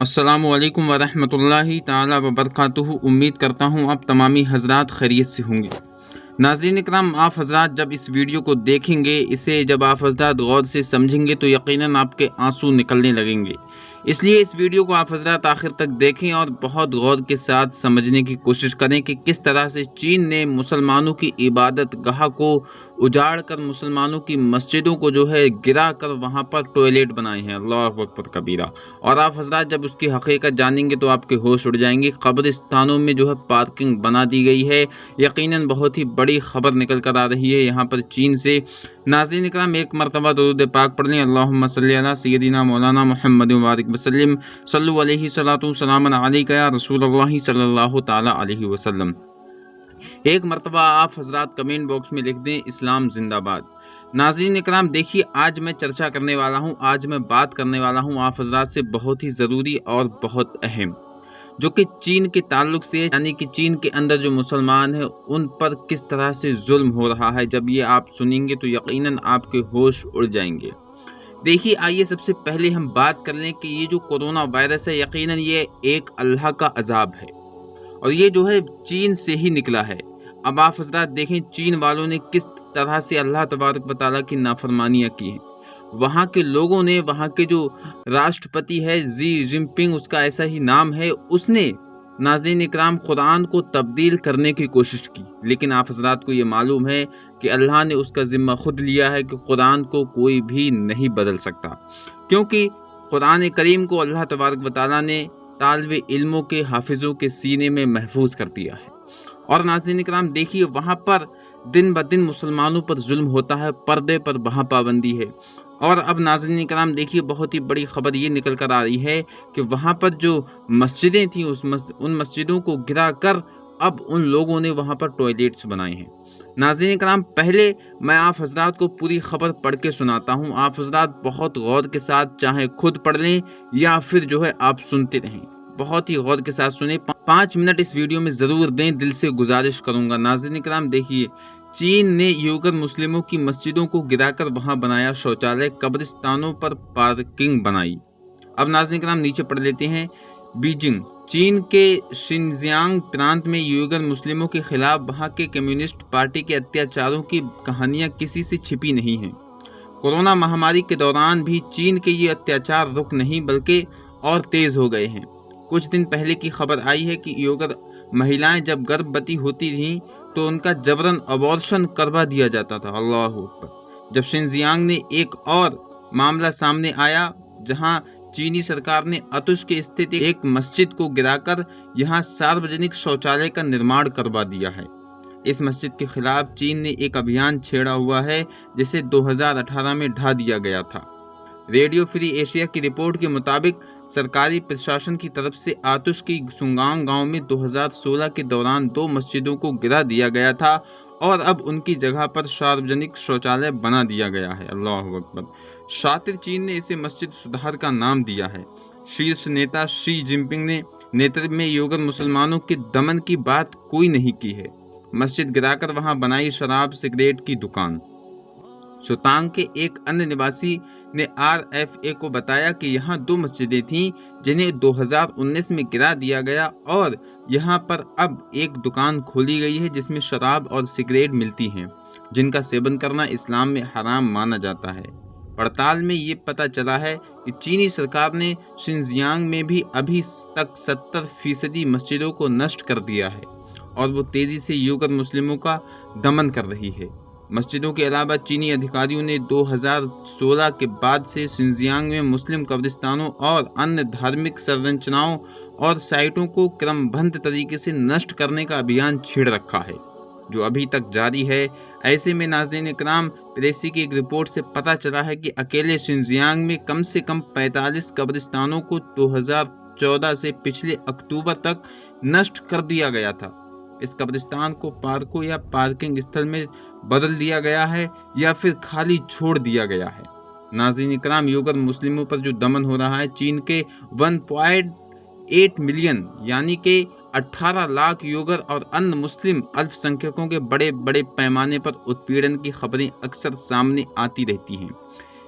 السلام علیکم ورحمۃ اللہ تعالی وبرکاتہ۔ امید کرتا ہوں آپ تمامی حضرات خیریت سے ہوں گے۔ ناظرین اکرام، آپ حضرات جب اس ویڈیو کو دیکھیں گے، اسے جب آپ حضرات غور سے سمجھیں گے تو یقیناً آپ کے آنسو نکلنے لگیں گے۔ اس لیے اس ویڈیو کو آپ حضرات آخر تک دیکھیں اور بہت غور کے ساتھ سمجھنے کی کوشش کریں کہ کس طرح سے چین نے مسلمانوں کی عبادت گاہ کو اجاڑ کر مسلمانوں کی مسجدوں کو گرا کر وہاں پر ٹوائلٹ بنائے ہیں۔ اللہ اکبر کبیرہ۔ اور آپ حضرات جب اس کی حقیقت جانیں گے تو آپ کے ہوش اڑ جائیں گے۔ قبرستانوں میں پارکنگ بنا دی گئی ہے۔ یقیناً بہت ہی بڑی خبر نکل کر آ رہی ہے یہاں پر چین سے۔ ناظرین اکرام، ایک مرتبہ درود پاک پڑھ لیں۔ اللہم صلی علی سیدنا مولانا محمد وبارک وسلم، صلو علیہ صلاۃ وسلام علیک یا رسول اللہ صلی اللہ تعالی علیہ وسلم۔ ایک مرتبہ آپ حضرات کمنٹ باکس میں لکھ دیں اسلام زندہ باد۔ ناظرین اکرام، دیکھیے آج میں چرچا کرنے والا ہوں، آج میں بات کرنے والا ہوں آپ حضرات سے بہت ہی ضروری اور بہت اہم، جو کہ چین کے تعلق سے، یعنی کہ چین کے اندر جو مسلمان ہیں ان پر کس طرح سے ظلم ہو رہا ہے۔ جب یہ آپ سنیں گے تو یقیناً آپ کے ہوش اڑ جائیں گے۔ دیکھیے، آئیے سب سے پہلے ہم بات کر لیں کہ یہ جو کورونا وائرس ہے، یقیناً یہ ایک اللہ کا عذاب ہے اور یہ چین سے ہی نکلا ہے۔ اب آپ حضرات دیکھیں چین والوں نے کس طرح سے اللہ تبارک و تعالیٰ کی نافرمانیاں کی ہیں۔ وہاں کے لوگوں نے، وہاں کے جو راشٹرپتی ہے زی جن پنگ، اس کا ایسا ہی نام ہے، اس نے ناظرین اکرام قرآن کو تبدیل کرنے کی کوشش کی، لیکن آپ حضرات کو یہ معلوم ہے کہ اللہ نے اس کا ذمہ خود لیا ہے کہ قرآن کو کوئی بھی نہیں بدل سکتا، کیونکہ قرآن کریم کو اللہ تبارک و تعالیٰ نے طالب علموں کے، حافظوں کے سینے میں محفوظ کر دیا ہے۔ اور ناظرین اکرام دیکھیے، وہاں پر دن بدن مسلمانوں پر ظلم ہوتا ہے، پردے پر وہاں پابندی ہے۔ اور اب ناظرین اکرام دیکھیے، بہت ہی بڑی خبر یہ نکل کر آ رہی ہے کہ وہاں پر جو مسجدیں تھیں ان مسجدوں کو گرا کر اب ان لوگوں نے وہاں پر ٹوائلٹس بنائے ہیں۔ ناظرین اکرام، پہلے میں آپ حضرات کو پوری خبر پڑھ کے سناتا ہوں، آپ حضرات بہت غور کے ساتھ چاہے خود پڑھ لیں یا پھر آپ سنتے رہیں، بہت ہی غور کے ساتھ سنیں۔ 5 منٹ اس ویڈیو میں ضرور دیں، دل سے گزارش کروں گا۔ ناظرین اکرام دیکھیے، چین نے یوگر مسلموں کی مسجدوں کو گرا کر وہاں بنایا شوچالیہ، قبرستانوں پر پارکنگ بنائی۔ اب ناظرین اکرام نیچے پڑھ لیتے ہیں۔ بیجنگ، چین کے شنزیانگ پرانت میں یوگر مسلموں کے خلاف وہاں کے کمیونسٹ پارٹی کے اتیاچاروں کی کہانیاں کسی سے چھپی نہیں ہیں۔ کورونا مہاماری کے دوران بھی چین کے یہ اتیاچار رک نہیں بلکہ اور تیز ہو گئے ہیں۔ کچھ دن پہلے کی خبر آئی ہے کہ یوگر مہیلائیں جب گربھوتی ہوتی تھیں تو ان کا جبراً ابارشن کروا دیا جاتا تھا۔ اللہ اکبر۔ جب شنزیانگ نے ایک اور معاملہ سامنے آیا جہاں چینی سرکار نے آتش کے استھت ایک مسجد کو گرا کر یہاں ساروجنک شوچالیہ کا نرمان کروا دیا ہے۔ اس مسجد کے خلاف چین نے ایک ابھیان چھیڑا ہوا ہے جسے 2018 میں ڈھا دیا گیا تھا۔ ریڈیو فری ایشیا کی رپورٹ کے مطابق سرکاری پرشاسن کی طرف سے آتش کی سنگانگ گاؤں میں 2016 کے دوران 2 مسجدوں کو گرا دیا گیا تھا اور اب ان کی جگہ پر ساروجنک شوچالیہ بنا دیا گیا ہے۔ اللہ اکبر۔ شاطر چین نے اسے مسجد سدھار کا نام دیا ہے۔ شیرش نیتا شی جن پنگ نے نیتر میں یوگر مسلمانوں کے دمن کی بات کوئی نہیں کی ہے۔ مسجد گرا کر وہاں بنائی شراب سگریٹ کی دکان۔ سوتانگ کے ایک انیہ نواسی نے RFA کو بتایا کہ یہاں 2 مسجدیں تھیں جنہیں 2019 میں گرا دیا گیا اور یہاں پر اب ایک دکان کھولی گئی ہے جس میں شراب اور سگریٹ ملتی ہیں، جن کا سیون کرنا اسلام میں حرام مانا جاتا ہے۔ پڑتال میں یہ پتہ چلا ہے کہ چینی سرکار نے شنزیانگ میں بھی ابھی تک 70% مسجدوں کو نشٹ کر دیا ہے اور وہ تیزی سے یوگر مسلموں کا دمن کر رہی ہے۔ مسجدوں کے علاوہ چینی ادھیکاریوں نے 2016 کے بعد سے شنزیانگ میں مسلم قبرستانوں اور انیہ دھارمک سرچناؤں اور سائٹوں کو کرم بند طریقے سے نشٹ کرنے کا ابھیان چھیڑ رکھا ہے، جو ابھی تک جاری ہے۔ ایسے میں ناظرین اکرام، پریسی کی ایک رپورٹ سے پتہ چلا ہے کہ اکیلے شنزیانگ میں کم سے کم 45 قبرستانوں کو 2014 سے پچھلے اکتوبر تک نشٹ کر دیا گیا تھا۔ اس قبرستان کو پارکوں یا پارکنگ استھل میں بدل دیا گیا ہے یا پھر خالی چھوڑ دیا گیا ہے۔ ناظرین اکرام، یوگر مسلموں پر جو دمن ہو رہا ہے، چین کے 1.8 ملین یعنی کہ 18 لاکھ یوگر اور ان مسلم الپ سنکھیکوں کے بڑے پیمانے پر اتپیڑن کی خبریں اکثر سامنے آتی رہتی ہیں۔